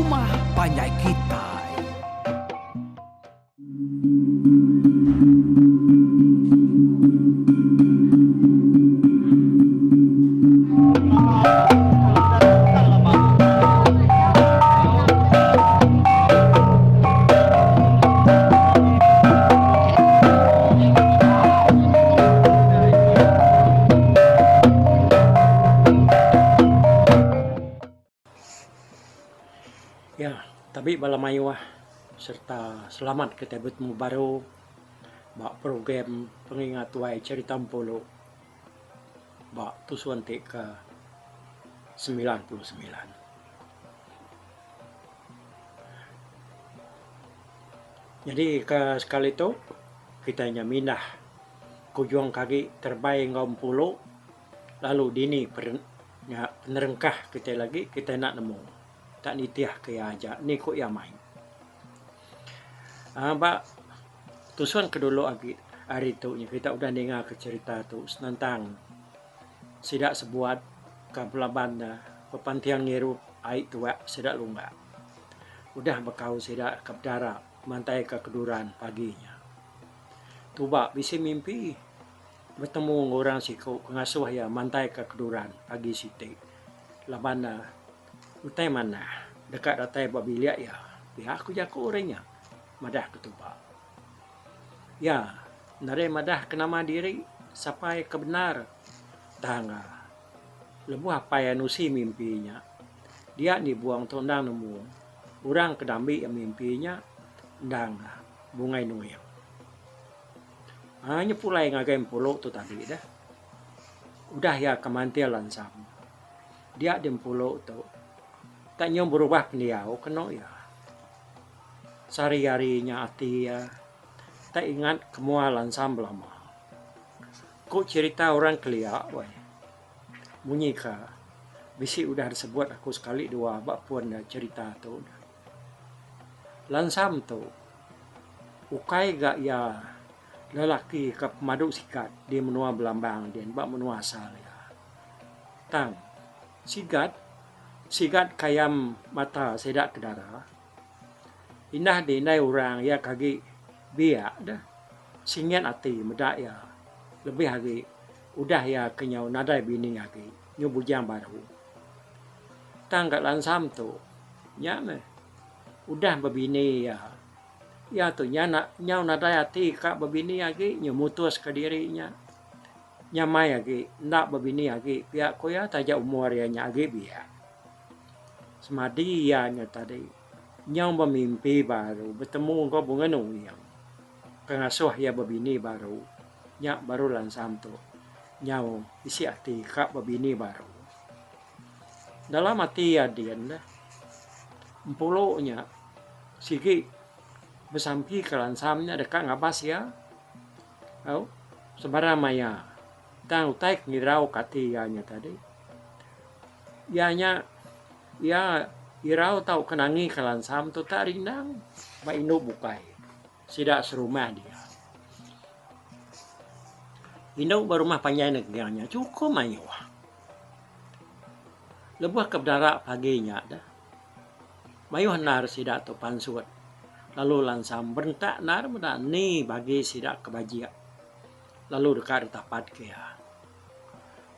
Rumah Panjai Kitai. Ya, tapi balamayu serta selamat kita bertemu baru bak program pengingat tuai cerita Mpolo bak tusuan ke 99. Jadi ke sekali itu kita minah kujuang kaki terbaik ngau Mpolo lalu dini penerengkah kita lagi kita nak nemu tak nitiah kaya aja ni kok ya main. Bak tusuan kedulu hari tu kita udah dengar ke cerita tu tentang sidak sebuat ke pelaban pepantiang ngirup air tua sidak lunga. Udah bekau sidak ke dara mantai ke keduran paginya. Tuba bisa mimpi bertemu orang siku pengasuh ya mantai ke keduran pagi siti. Labana utai mana dekat datai babilia ya pihak aku jaku orangnya madah ketuba ya nare madah kenama diri sampai kebenar tangga lebu apa yang nusi mimpinya dia dibuang tondang nemu orang kedambi yang mimpinya ndang bungai nuyang hanya pulai ngagai pulau tu tadi dah udah ya kemantilan sama dia di pulau tu tak nyom berubah beliau kena ya sari-harinya hati ya tak ingat kemualan lama kok cerita orang kelia weh bunyi ka bisi udah disebut aku sekali dua bak pun cerita tu lansam tu ukai gak ya lelaki ke pemadu sikat di menua Belambang dan bak menua asal ya tang sigat kayam mata sedak ke darah indah dinai orang ya kagi biak dah singen ati medak ya lebih lagi udah ya kenyau nadai bini lagi nyubujang baru tanggal lansam tu nya me udah babini ya tu nya nyau nadai ati kak babini lagi nyemutus ke dirinya nyamai lagi ndak babini lagi pihak ko ya taja umur ya nya lagi biak semadianya tadi nyau bermimpi baru bertemu kau bunga yang pengasuh ya babini baru nyak baru lansam tu nyau isi hati kak babini baru dalam hati ya dian dah empulunya sigi bersampi ke lansamnya dekat ngabas ya sebarang maya tang utai ngirau katianya tadi ianya ya irau tahu kenangi kelansam tu tak rindang ba indo bukai sidak serumah dia indo berumah panjang negerinya cukup mayu lebuh ke darat paginya dah mayu nar sidak tu pansut lalu lansam berentak nar muda ni bagi sidak kebajiak lalu dekat tapat ke ya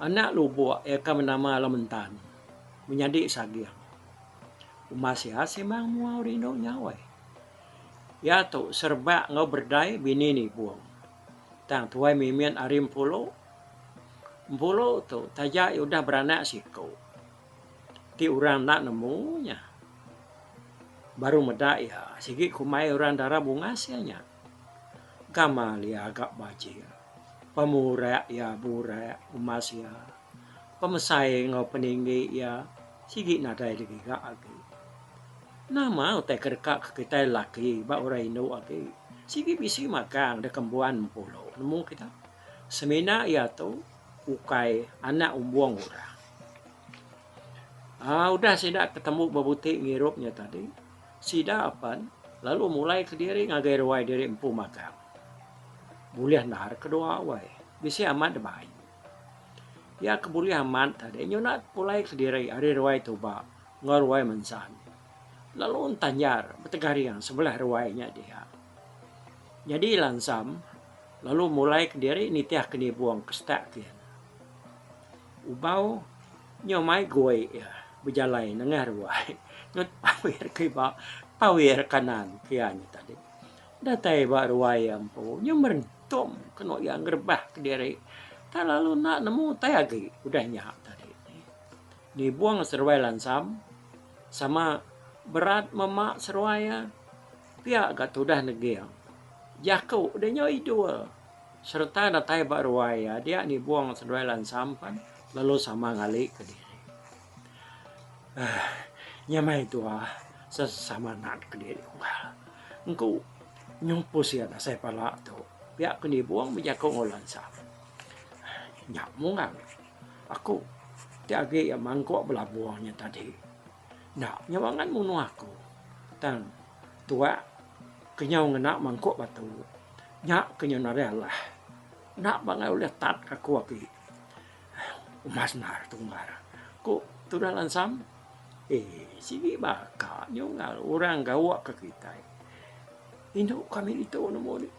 anak lubuak ya ka menama lementan menyadik sagiang umas ya semang mau rino nyawai ya tu serba ngau berdai bini ni buang tang tuai mimian arim pulo tu taja udah beranak siko ti orang nak nemunya baru medak ya sigi kumai orang darah bungasianya kamal ya agak bajir pemurak ya burak umas ya pemesai ngau peninggi ya sigi nadai lagi gak agi nama utai kerkak kita laki ba orang Indo agi sigi bisi makan de kembuan pulau nemu kita semina ya tu ukai anak umbuang orang udah sidak ketemu babutik ngirupnya tadi sidak apan lalu mulai ke diri ngagai ruai diri empu makan boleh nahar kedua awai bisi amat baik ya keboleh amat tadi nyunat pulai ke diri hari ruai tu ba ngorwai mensan lalu tanyar betegariang sebelah ruainya dia. Jadi lansam lalu mulai ke diri nitiah kini buang ke stak kian. Ubau nyomai gue ya berjalai nengah ruai. Nyot pawir ke ba pawir kanan kian tadi. Datai ba ruai ampo nyemerentom keno yang gerbah ke diri. Tak lalu nak nemu tayagi udah nyak tadi. Dibuang seruai lansam sama berat memak seruaya pihak gat udah negiang. Jaku udah nyoi dua. Serta datai ba ruaya dia ni buang seruai lansam kan lalu sama ngalik ke diri. Nyamai tua sesama nak ke diri. Engkau nyumpus ya saya pala tu. Pihak kini buang menjaku ngolansam. Nyak mungang. Aku tiagi yang mangkuk belabuangnya tadi. Nak nyawangan munu aku. Dan tua kenyau ngenak mangkuk batu. Nyak kenyau narelah. Nak bangai oleh tat kaku aki. Umas nar tunggar. Ku tudah lansam. Sigi baka nyungal orang gawak ke kita. Induk kami itu nemu ni.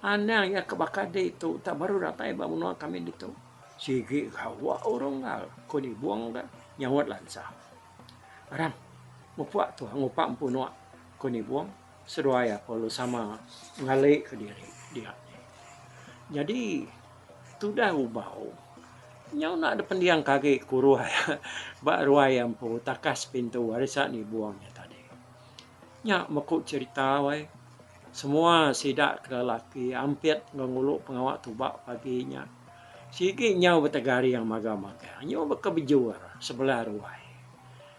Anang ya kebakade itu tak baru datai ba munua kami itu. Sigi gawak orang ngal. Ko ni buang ka nyawat lansam. Aram, mupuak tu ngupak punua. Ko ni buang seruaya kalau sama ngalik ke diri dia. Jadi tu dah ubau. Nyau nak ada pendiang kaki kuruai. Bak ruai yang pu takas pintu hari saat ni buangnya tadi. Nyak makuk cerita wai. Semua sidak ke lelaki ampit nguluk pengawak tubak paginya. Sikit nyau bertegari yang maga-maga. Nyau berkebejuar sebelah ruai.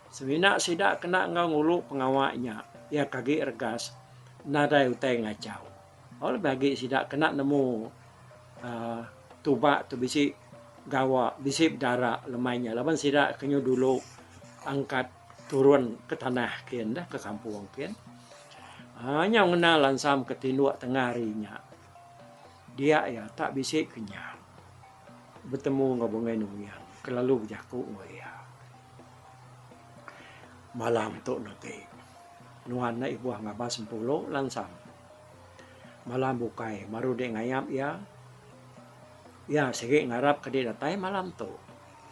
Sebinak sidak kena nguluk pengawaknya. Ya kaki regas. Nadai utai ngacau. Oleh bagi sidak kena nemu tubak tu bisi gawak, bisi darah lemainya. Laban sidak kenyu dulu angkat turun ke tanah kian dah ke kampung kian. Hanya mengenal lansam ketinduk tengah harinya. Dia ya tak bisa kenyang. Bertemu ngabungai nuyang. Kelalu berjaku ya. Malam tu nanti. Nuan na ibu ngabah 10 lansam. Malam bukai. Maru dek ngayam ya. Ya sige ngarap ke dia datai malam tu.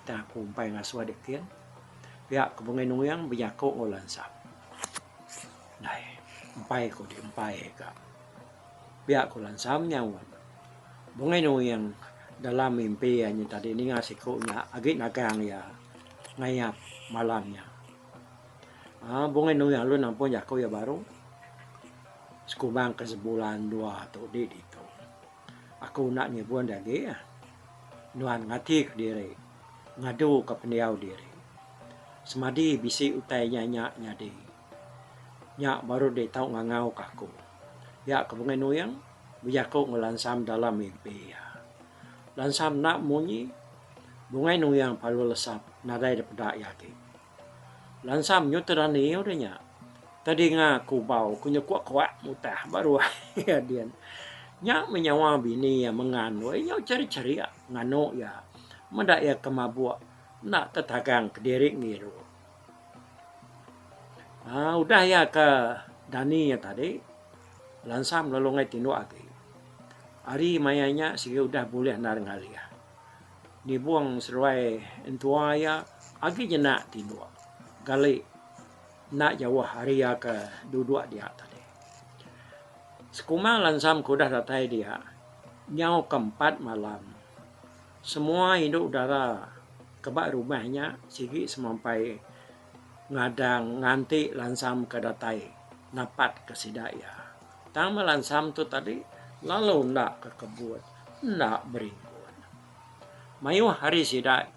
Tak kumpai ngaswa dekian. Pihak kebungai nuyang berjaku ngolansam. Nah. Empai ko di empai ka. Biak ko lansam nyawan. Bungay no yang dalam mimpi niya tadi ni nga siko niya agit nagang ya ngayap malamnya. Bungay no yang lu nampun jako ya baru. Sekubang ke sebulan 2 atau di dito. Aku nak ni buan dagi ya. Nuan ngati ke diri. Ngadu ke pendiaw diri. Semadi bisi utai nya di. Nyak baru dia tahu ngangau kaku. Ya kebungai nuyang, berjaku ngelansam dalam mimpi ya. Lansam nak munyi, bungai nuyang palu lesap, nadai daripada yaki. Lansam nyuterani udahnya. Tadi ngaku bau, kunya kuat mutah baru ya dia. Nyak menyawa bini ya menganu, nyak cari-cari ya nganu ya. Mendak ya kemabuk, nak tetagang ke diri ngiru. Udah ya ke Dani ya tadi. Lansam lalu ngai tinduk lagi. Hari mayanya sige udah boleh nar ngali ya. Dibuang seruai entua ya. Agi je nak tinduk. Gali nak jauh hari ya ke duduk dia tadi. Sekumang lansam kudah datai dia. Nyau keempat malam. Semua hidup udara kebak rumahnya. Sige semampai ngadang nganti lansam ke datai napat ke sidaya. Tang lansam tu tadi lalu nak ke kebun, nak beringkun. Mayu hari sidak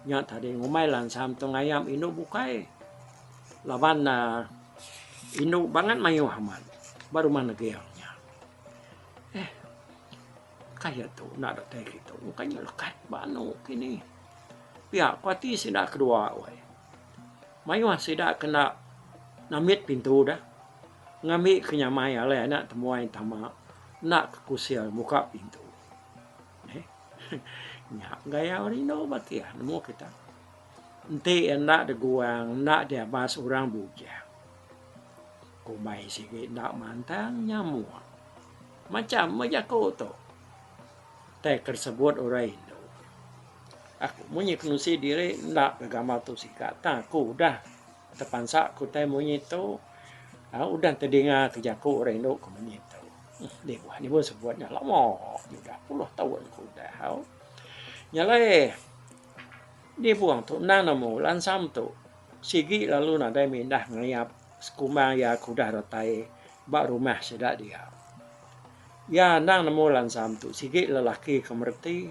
nya tadi ngumai lansam tu ngayam inu bukai. Laban inu banget mayu haman baru mana geangnya. Kaya tu nak datai gitu. Mukanya lekat banu kini. Pihak kuati sidak kedua wai. Mayu sidak kena namit pintu dah. Ngambil kenyamai alai nak temuai tama. Nak kekusil muka pintu. Nyak gaya orang no batia nemu kita. Enti enak deguang, nak dia mas orang bujang. Kumai sikit nak mantang nyamuk. Macam majako tu. Te tersebut orang Indo. Aku munyi kenusi diri nak agama tu sikat. Aku dah terpansak aku te munyi tu. Udah terdengar kejaku orang Indo ke munyi tu. Dia buah ni pun sebutnya lama. Sudah puluh tahun aku dah. Nyalai. Dia buang tu nang namo lansam tu. Sigi lalu nakได้mindah ngayap sekumang ya aku dah ratai bak rumah sedak dia. Ya nang namo lansam tu sigi lelaki kemerti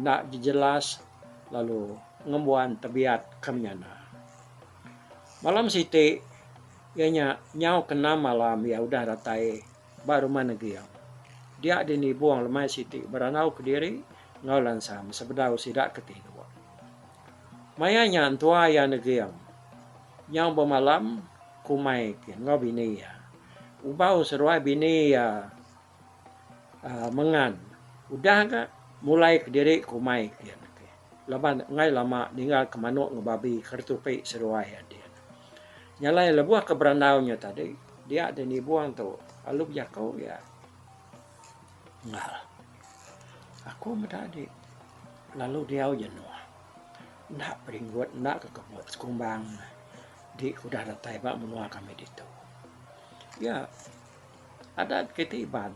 nak jelas lalu ngembuan tabiat kamnyana. Malam siti ianya nyau kena malam ya udah ratai bak rumah negeri. Dia dini buang lemai siti beranau ke diri ngau lansam sebedau sidak ketinu. Mayanya antua ya negeri yang bermalam kumai ngau bini ya. Ubau seruai bini ya mengan. Udah ke mulai ke diri kumai ya. Laban ngai lama tinggal ke manuk ngebabi kertupi seruai ya dia. Nyalai lebuah ke berandaunya tadi. Dia ada ni buang tu. Lalu jakau ya. Ngal. Aku medadi. Lalu dia jenuh. Nak peringgut, nak ke kebut sekumbang. Di kuda ratai bak menua kami itu. Ya, ada ketiban.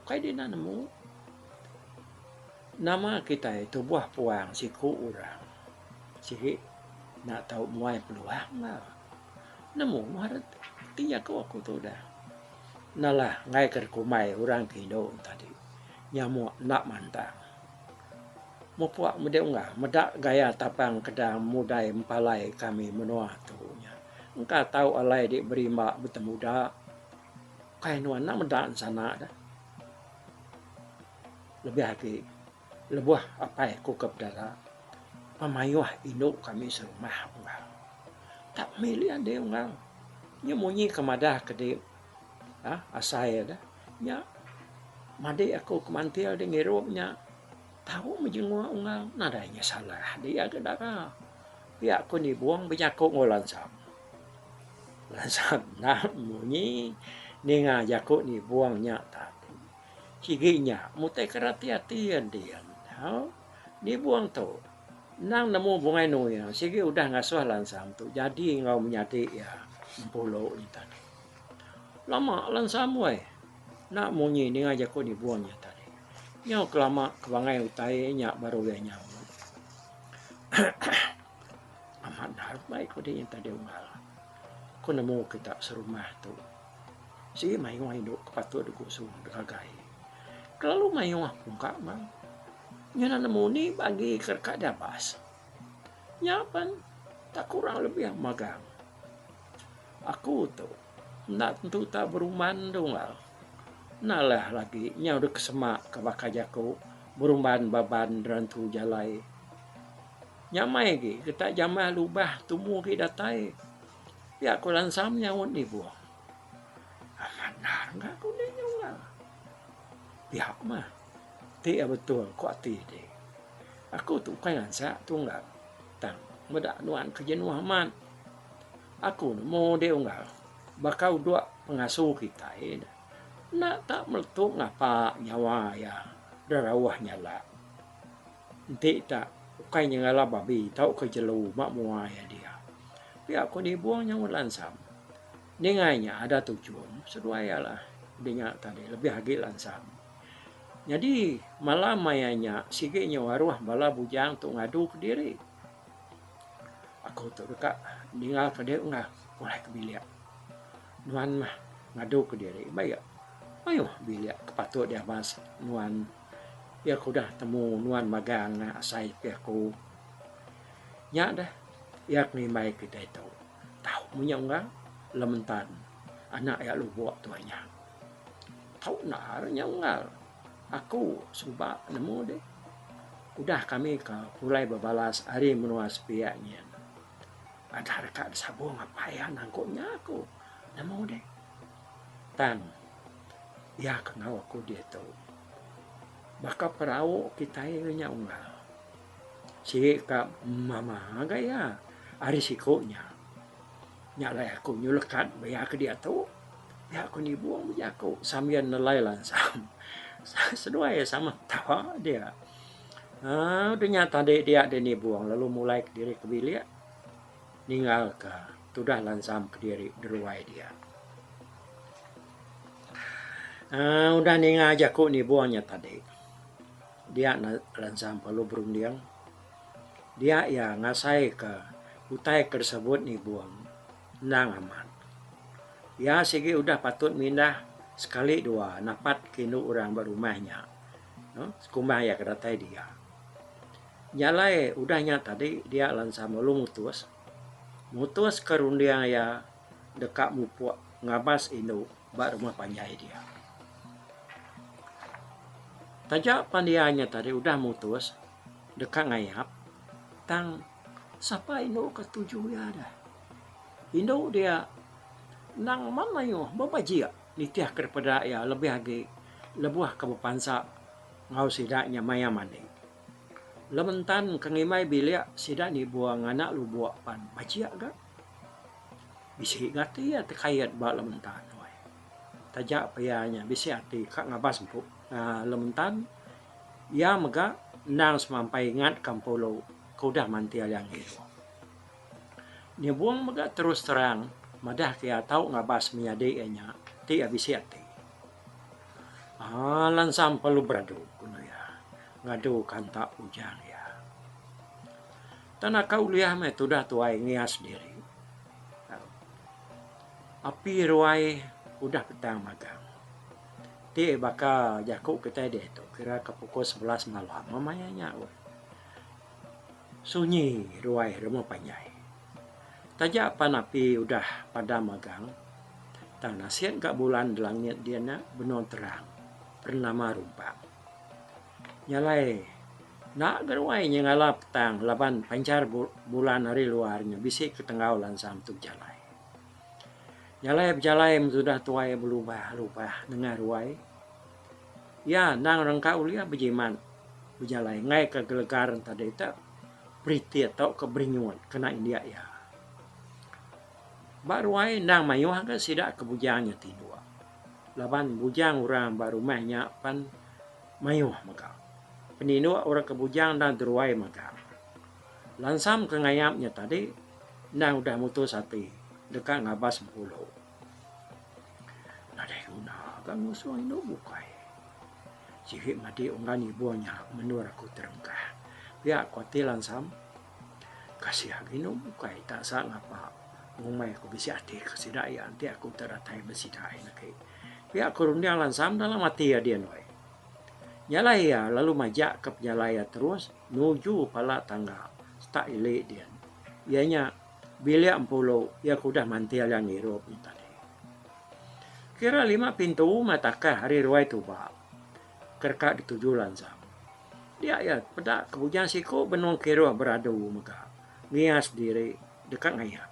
Kai di nemu. Nama kita itu buah puang siku orang. Siki nak tahu muai peluang lah. Nemu muarat tiya ko aku tu dah. Nalah ngai kerkumai orang Indo tadi. Nyamuk nak mantang. Mupuak mede enggak, medak gaya tapang kedang mudai empalai kami menua tunya. Engkau tahu alai di beri mak bertemu dak. Kai nuan nak medak sana dah. Lebih lagi, lebuah apa ku kepdara. Pamayuah induk kami serumah enggak. Tak milih ada enggak. Nya munyi kemadah kedip. Asai dah. Nya made aku kemantil di ngiropnya. Tahu menjengua ungal nadanya salah dia ke darah. Pihak ku ni buang berjakuk ngolansam. Lansam nak munyi ninga jakuk ni buangnya tadi. Siginya mutai kerati-hatian dia. Ni buang tu. Nang nemu bungai nu ya. Sigi udah ngasuh lansam tu. Jadi ngau menyati ya. Empolo ni tadi. Lama lansam weh. Nak munyi ninga jakuk ni buangnya tadi. Nyau kelama kebangai utai nyak baru ya nyau. Amat harap baik ko din tadi ungal. Ko nemu kita serumah tu. Sige may ngwa hindo kapatid ko so dagay. Kalau may ngwa pungka man. Nya na nemu ni bagi kerka dabas. Nyapan tak kurang lebih magang. Aku tu nak tentu tak beruman dungal. Nalah lagi nya udah kesemak ke bakajaku berumban baban rantu jalai. Nyamai ge kita jamah lubah tumu ge datai. Ya aku lansam nyaut ni buah. Amanar enggak aku ni nyungal. Pihak mah. Dia betul kok ati de. Aku tu kai lansa tu enggak. Tang medak nuan kejenuh aman. Aku mau de enggak. Bakau dua pengasuh kita ini. Nak tak meletup ngapa nyawa ya derawah nyala. Nanti tak ukai nyala babi tau ke jelu mak muai ya dia. Pihak aku dibuang yang lansam. Ningainya ada tujuan sesuai lah dengan tadi lebih lagi lansam. Jadi malam mayanya siginya waruah bala bujang tu ngadu ke diri. Aku tu dekat tinggal ke dia enggak mulai ke bilik. Nuan mah ngadu ke diri baik. Ayo bilik kepatut dia mas nuan. Ya aku dah temu nuan magang asai ke aku. Nya dah. Yak ni mai kita itu. Tahu punya enggak lementan. Anak ya lu buat tuanya. Tahu narnya enggak. Aku subak nemu deh. Udah kami ke mulai berbalas hari menuas pihaknya. Ada rekat sabung apa ya nangkutnya aku. Nemu deh. Tan. Ya kenal aku dia tu. Baka perahu kita ianya enggak. Si ka mama gaya. Ari sikonya. Nya lah aku nyulekat bayar ke dia tu. Ya aku ni buang bayar aku. Sambian nelai lansam. Sedua ya sama tawa dia. Udah nyata dia ni buang. Lalu mulai ke diri ke bilik. Ninggal ke. Tudah lansam ke diri deruai dia. Udah ninggal aja aku ni buangnya tadi. Dia lansam perlu berundiang. Dia ya ngasai ke utai tersebut ni buang. Nang aman. Ya sige udah patut mindah sekali dua napat kinu orang berumahnya. No? Kumah ya kedatai dia. Nyalai udahnya tadi dia lansam lu mutus. Mutus kerundiang ya dekat mupuk ngabas inu bak rumah panjai dia. Tajak pandianya tadi udah mutus dekat ngayap tang siapa inu ketujuh ya dah. Inu dia nang mana yo babajia nitiah kepada ya lebih lagi lebuah kebepansa ngau sidaknya maya mandi. Lementan kengimai bilik sidak ni buang anak lu buat pan bajia ga. Bisi gati ya terkait bak lementan. Tajak payanya bisi hati kak ngabas empuk. Lementan ya mega nang semampai ingat kampolo kau dah mantial yang itu. Ni buang mega terus terang madah kia tahu ngabas miadainya ti abisi hati. Lansam perlu beradu kuno ya. Ngadu kanta ujang ya. Tanah kau liah me tudah tuai ngias diri. Api ruai udah petang magang. Ti baka jaku kita dia tu kira ke pukul 11 malam mamanya nyawa. Sunyi ruai rumah panjai. Tajak pan api udah pada magang. Tanah sian kak bulan langit dia nak benon terang. Bernama rumpang. Nyalai nak gerwai nyengala petang laban pancar bulan hari luarnya bisik ke tengah lansam tu jalai. Nyalai berjalai sudah tuai berubah dengar ruai. Ya nang rangka ulia bejiman berjalai ngai ke gelegaran tadi tak beriti atau keberinguan kena India ya. Baruai nang mayuh ke sidak kebujangnya tidua. Laban bujang orang baru mahnya pan mayuh maka. Peninu orang kebujang dan teruai maka. Lansam ke ngayapnya tadi, nang udah mutus hati, dekat ngabas pulau. Nadai guna, kan musuh itu bukai. Jika mati orang ibunya menurut aku terengkah. Pihak kuati lansam, kasih agino bukai, tak sah ngapa. Ngumai aku bisa hati kesidai, nanti aku teratai besidai. Pihak kurundiang lansam dalam mati ya dia noy. Nyalaya lalu majak ke penyalaya terus nuju pala tangga tak ilik dia. Ianya bilik empulau ya kudah mantial yang hirup tadi. Kira 5 pintu matakah hari ruai tu bak. Kerkak dituju lansam. Dia ya pada kebujang siku benung kira beradu maka. Ngias diri dekat ngayap.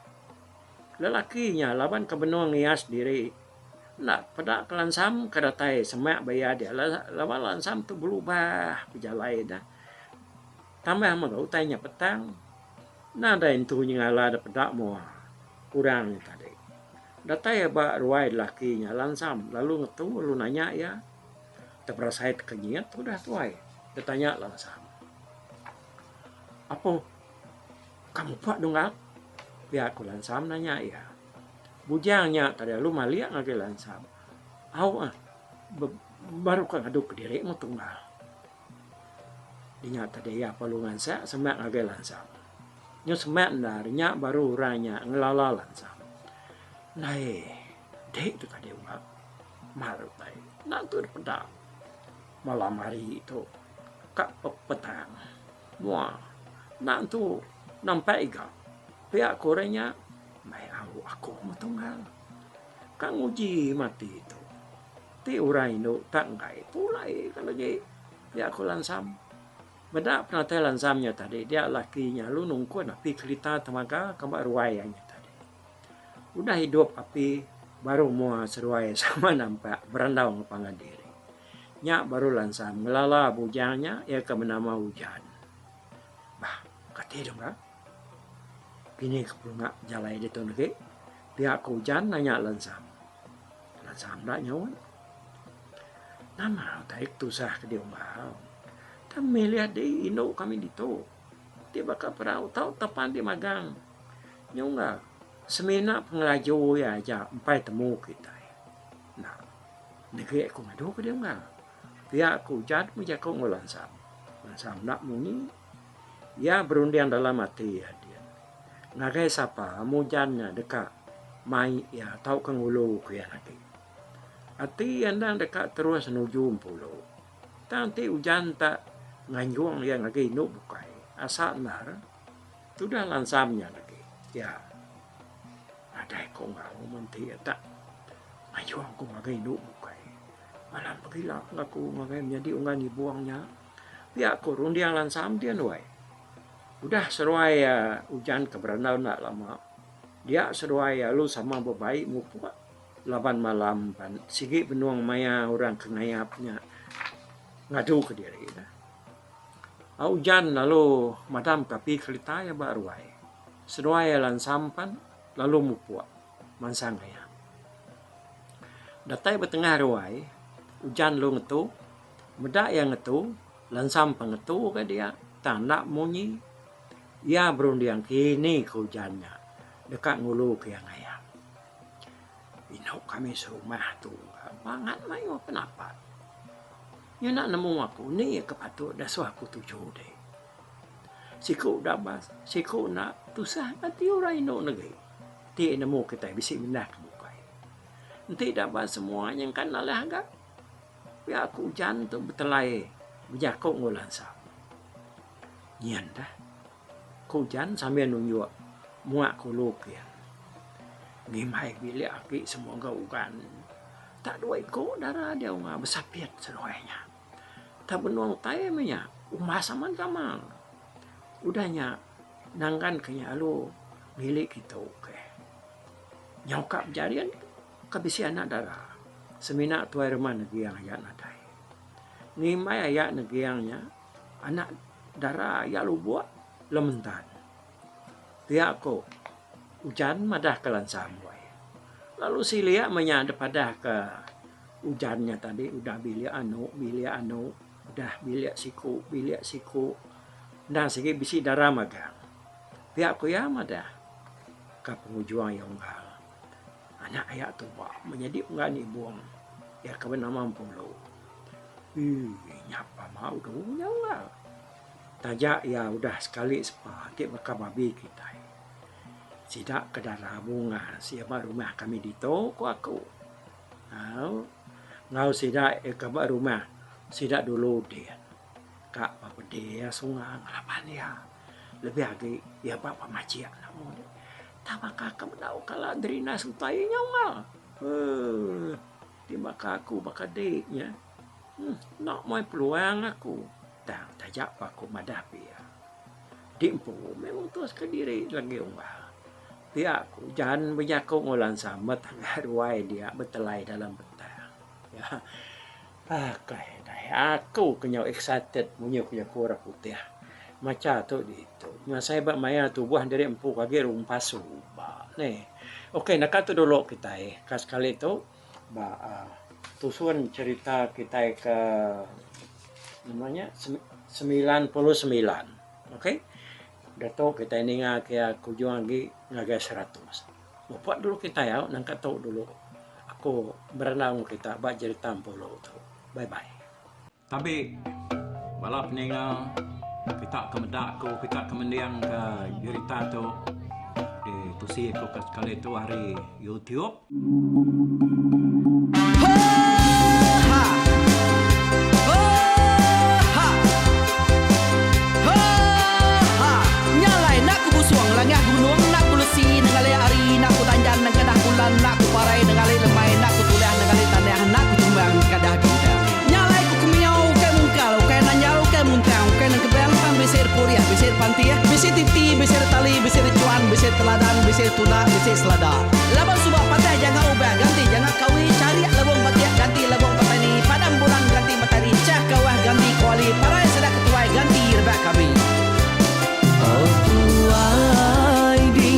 Lelakinya laban ke benung ngias diri. Nak pada kelansam kedatai semak bayar dia lawan lansam tu berubah berjalai dah. Tambah maga utainya petang. Nada itu nyala ada pedak mua kurang tadi. Datai ba ruai lakinya lansam lalu ngetu lalu nanya ya. Terperasai kenyat udah tuai. Ditanya lansam. Apa kamu pak dong pihak lansam nanya ya. Bujangnya tadi lu maliak ngake lansam. Baru kan aduk ke diri mau tunggal. Dinya tadi ya palungan saya semak ngake lansam. Nyo semak darinya baru ranya ngelala lansam. Nai, dek itu tadi uang. Maru tadi. Nanti pedang. Malam hari itu. Kak petang. Wah, nanti nampak iga. Pihak korenya mai aku mau tunggal. Kang uji mati itu. Ti urai no tak ngai pulai kan lagi. Ya aku lansam. Beda penata lansamnya tadi. Dia lakinya lu nungku api kereta temaga kembak ruayanya tadi. Udah hidup api baru mua seruai sama nampak berandau ngepangan diri. Nyak baru lansam ngelala bujangnya ya ke menama hujan. Bah, kati dong kan? Kini kepunga jalai di tu lagi. Pihak hujan nanya lansam. Lansam tak nyawan. Nama tarik tusah ke dia umbau. Kami lihat di Indo kami di tu. Dia bakal perahu tahu tepan di magang. Nyungga. Semena pengelaju ya aja. Empai temu kita. Nah. Negeri aku ngadu ke dia umbau. Pihak hujan menjaga ngulansam. Lansam nak muni. Ya berundian dalam hati ya dia. Ngagai siapa mujannya dekat. Mai ya tahu kang ulu ke yang lagi. Ati anda dekat terus menuju pulau. Nanti hujan tak nganjuang yang lagi nuk bukai. Asal nar, sudah lansamnya lagi. Ya, ada kau ngau menti tak nganjuang kau lagi nuk bukai. Malam pagila aku ngagai menjadi ungan dibuangnya. Ya aku rundiang lansam dia nuai. Udah seruai hujan keberanau nak lama. Dia seruai lu sama bebaik mupuak. Laban malam pan sigi benuang maya orang kengayapnya ngadu ke diri dah. Hujan lalu madam kapi kelita ya baruai. Seruai lan sampan lalu mupuak mansang kaya. Datai betengah ruai hujan lu ngetu medak yang ngetu lan sampang ngetu ke dia tanda munyi ya berundiang kini ke hujannya. Dekat ngulu ke yang ayam. Inau kami serumah tu. Bangat mayu kenapa? Ya nak nemu aku. Ni kepatut dah suah aku tuju deh. Siku dah bas. Siku nak tusah. Nanti orang inau negeri. Ti nemu kita bisik minah ke muka. Nanti dah bas semuanya kan nalah agak. Ya aku hujan tu betelai. Berjakuk ngulan sah. Nyian dah. Hujan sambil nunjuk. Muak kuluk ya. Ngimai bilik aki semua gaukan. Tak dua ikut darah dia unga besapiat seruainya. Tak benuang tayamnya. Umah saman kamal. Udahnya nangkan kenya lu milik kita ke. Nyokap jarian kabisi anak darah. Semina tuai rumah negeri yang ayat nadai. Ngimai ayat negeri yangnya. Anak darah ayat lu buat lementan. Pihak ko, hujan madah ke lansam boy. Lalu si Lia menyadap pada ke hujannya tadi. Udah bilik anu, udah bilik siku. Nah, segi bisi darah magang. Pihak ko ya madah ke pengujuan yang unggal. Anak ayat tu buat menjadi unggal ni buang. Ya kawan mampu lo. Nyapa mau dulu unggal. Tajak ya udah sekali sepatik bakal babi kita. Sidak ke darah bunga siapa rumah kami di toko aku. Ngau sidak ke rumah sidak dulu dia. Kak apa dia sungai ngelapan ya. Lebih lagi ya bapak macia namun. Tabakah kamu tahu kalau Adrina sutainya ngal. Di maka aku bakal deknya. Nak mau peluang aku. Dan tajak aku madapi ya. Dimpu memang terus ke diri lagi umbah. Dia aku jangan berjakuk ngulan sama tangga ruai dia betelai dalam betah. Ya. Pakai dah aku kenyau excited punya kura putih. Macam tu itu. Nya saya bak maya tu buah dari empu kage rumpas suba. Nih. Okey nak tu dulu kita kas kali tu ba tusuan cerita kita ke namanya 99. Okey. Dato kita ini ngak kujung lagi ngagai 100. Buat dulu kita ya, nangkat tahu dulu. Aku berenang kita bak jadi tampolo tu. Bye bye. Tapi balap ninga kita kemedak ko kita kemendiang ke cerita tu di tusi ko kali tu hari YouTube. Langah gunung nak kulusi nengali ari nak kutanjan nang kadah bulan nak kuparai nengali lemai nak kutulah nengali tanah nak kutumbang kadah bintang nyalai ku kumiau ke mungkal ke nanjau ke muntang ke nang kebang pam besir puriah besir pantia besir titi besir tali besir cuan besir teladan besir tuna besir selada laban subah patai jangan ubah ganti jangan kawi cari labung patia ganti labung petani padam bulan ganti matahari cah kawah ganti kuali parai sedak ketuai ganti rebak kami. Oh tuai di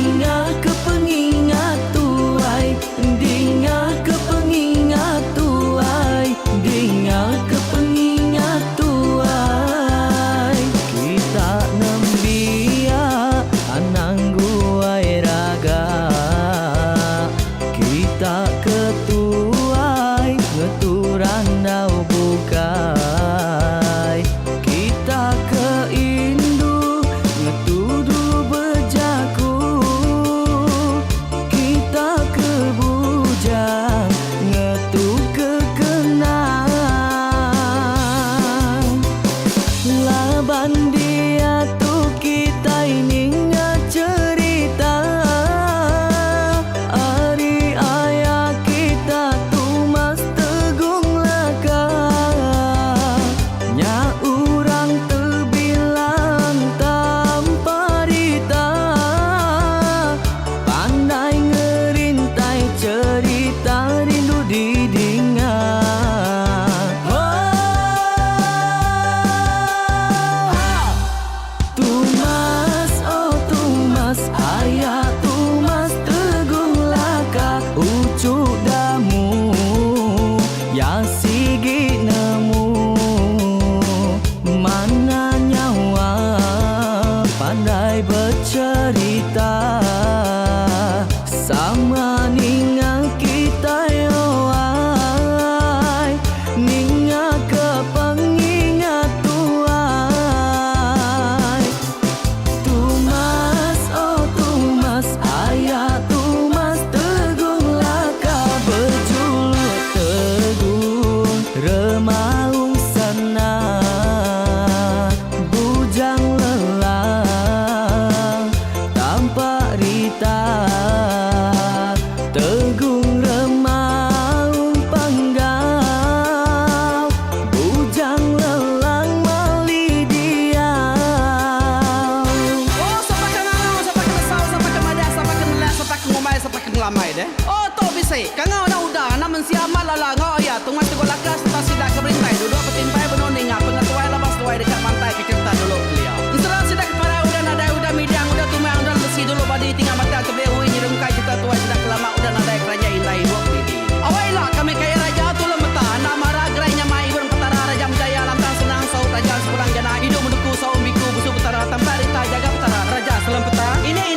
lamai deh. Oh to bisai, kangau dah udah, namun siamat lala ngau ya, tunggu tu lakas tak sidak ke berintai, duduk petimpai benoning, pengatuai lepas tuai dekat pantai ke kerta dulu beliau. Serang sidak para udah nada udah midang udah tumang udah besi dulu badi tinggal mata ke behu ini rumkai kita tuai sidak lama udah nada kerja indai dua pidi. Awailah kami kaya raja tu lemeta, nama ragrainya mai burung petara raja menjaya lantang senang saut raja sepulang jana hidup menduku saum biku busuk petara tambarita jaga petara raja selam peta. Ini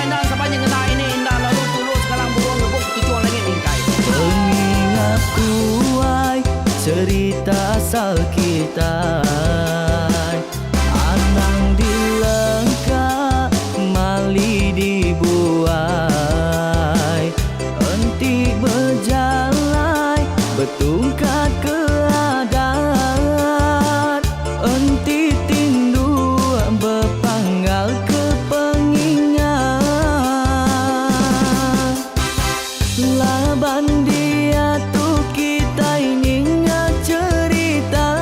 dan sepanjang kena ini indah lalu tulus sekarang burung ngebuk tujuan langit bingkai. Pengingat kuai cerita asal kita, anang dilengkap mali dibuai, enti berjalan bertungkat keadaan, enti tindu berpanggal ke pengingat. Laban dia tu kita ingat cerita,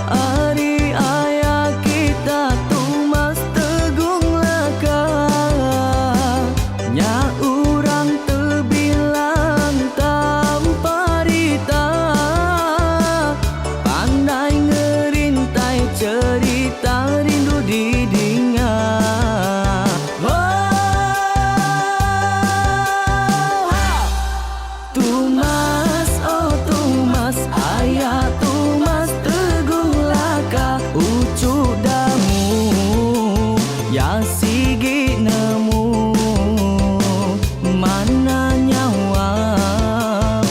hari ayah kita tu mas tegung laka, nya urang terbilang tanpa rita, pandai ngerintai cerita rindu didingat. Tumas, oh Tumas, ayah Tumas teguh laka, ucuk damu yang sigi nemu, mana nyawa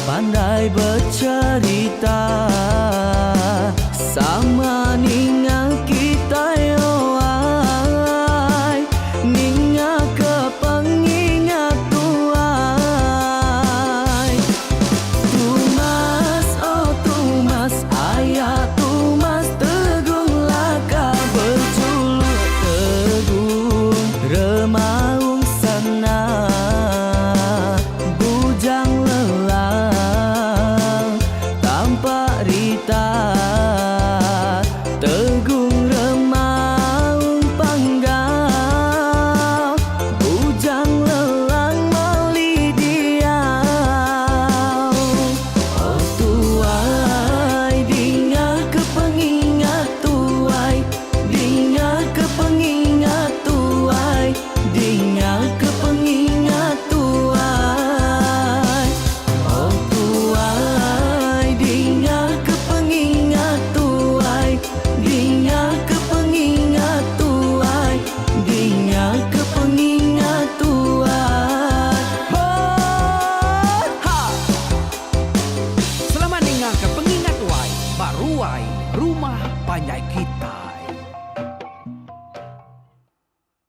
pandai bercerita, sama ninga kita yoai, ninga ke pengingat tuai. Tumas, oh Tumas, ayah Tumas teguh laka, berjuluk teguh remah